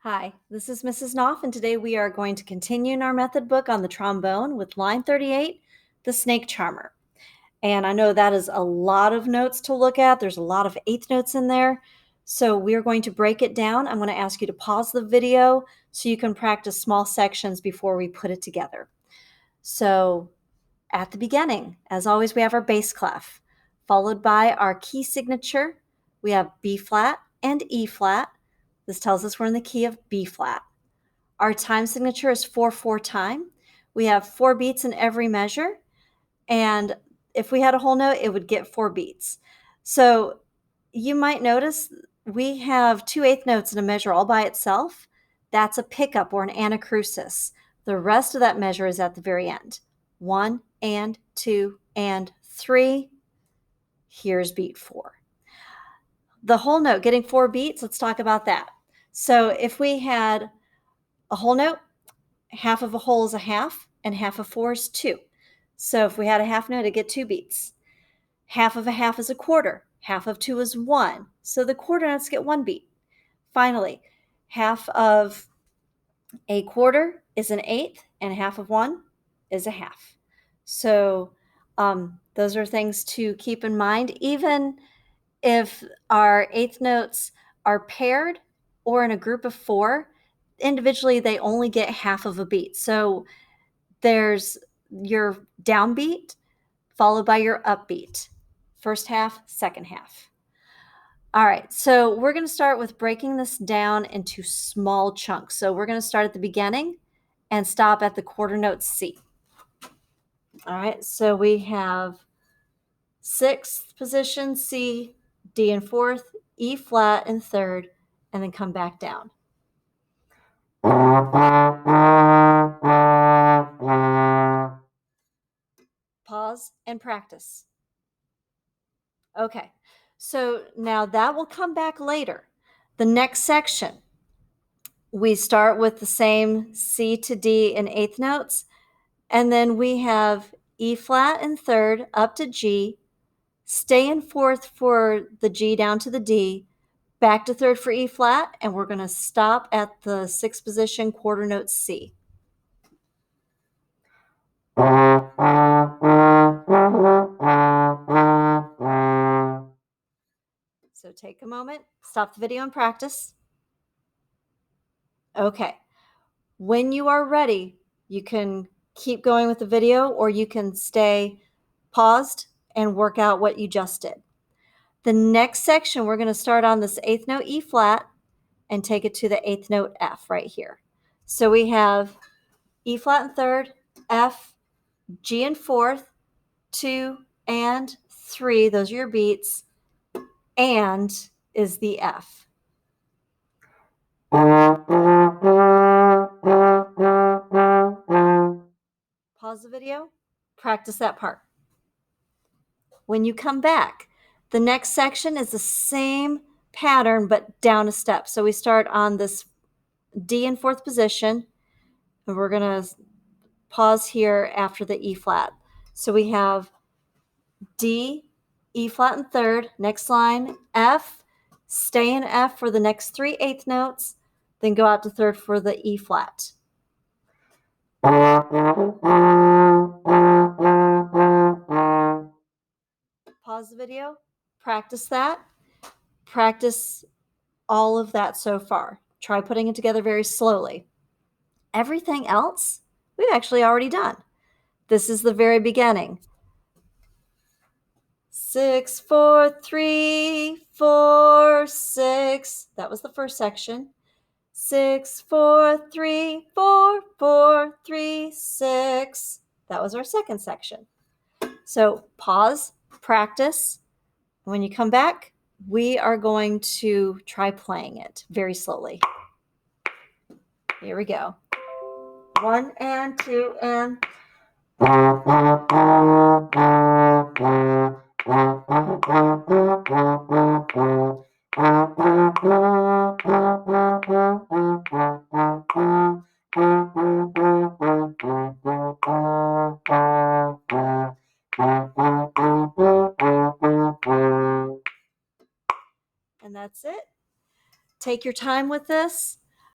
Hi, this is Mrs. Knopf, and today we are going to continue in our method book on the trombone with line 38, the snake charmer. And I know that is a lot of notes to look at. There's a lot of eighth notes in there. So we're going to break it down. I'm going to ask you to pause the video so you can practice small sections before we put it together. So at the beginning, as always, we have our bass clef, followed by our key signature. We have B flat and E flat. This tells us we're in the key of B flat. Our time signature is 4/4 time. We have 4 beats in every measure. And if we had a whole note, it would get 4 beats. So you might notice we have 2 eighth notes in a measure all by itself. That's a pickup or an anacrusis. The rest of that measure is at the very end. 1 and 2 and 3. Here's beat 4. The whole note getting 4 beats, let's talk about that. So if we had a whole note, half of a whole is a half, and half of 4 is 2. So if we had a half note, it'd get 2 beats. Half of a half is a quarter. Half of 2 is 1. So the quarter notes get 1 beat. Finally, half of a quarter is an eighth, and half of 1 is a half. So those are things to keep in mind. Even if our eighth notes are paired or in a group of 4, individually they only get half of a beat. So there's your downbeat followed by your upbeat. First half, second half. All right, so we're going to start with breaking this down into small chunks. So we're going to start at the beginning and stop at the quarter note C. All right, so we have 6th position, C, D in 4th, E flat in 3rd, and then come back down. Pause and practice. Okay, so now that will come back later. The next section, we start with the same C to D in eighth notes, and then we have E flat in 3rd up to G, stay in 4th for the G down to the D, back to 3rd for E flat, and we're going to stop at the 6th position quarter note C. So take a moment, stop the video and practice. Okay, when you are ready, you can keep going with the video or you can stay paused and work out what you just did. The next section, we're going to start on this 8th note E flat and take it to the 8th note F right here. So we have E flat in 3rd, F, G in 4th, 2 and 3, those are your beats, and is the F. Pause the video, practice that part. When you come back, the next section is the same pattern but down a step. So we start on this D in 4th position, and we're going to pause here after the E flat. So we have D, E flat in 3rd, next line, F, stay in F for the next 3 eighth notes, then go out to 3rd for the E flat. Pause the video, practice that, practice all of that so far. Try putting it together very slowly. Everything else, we've actually already done. This is the very beginning. 6, 4, 3, 4, 6. That was the first section. 6, 4, 3, 4, 4, 3, 6. That was our second section. So pause, practice. When you come back, we are going to try playing it very slowly. Here we go. 1 and 2 and... And that's it. Take your time with this.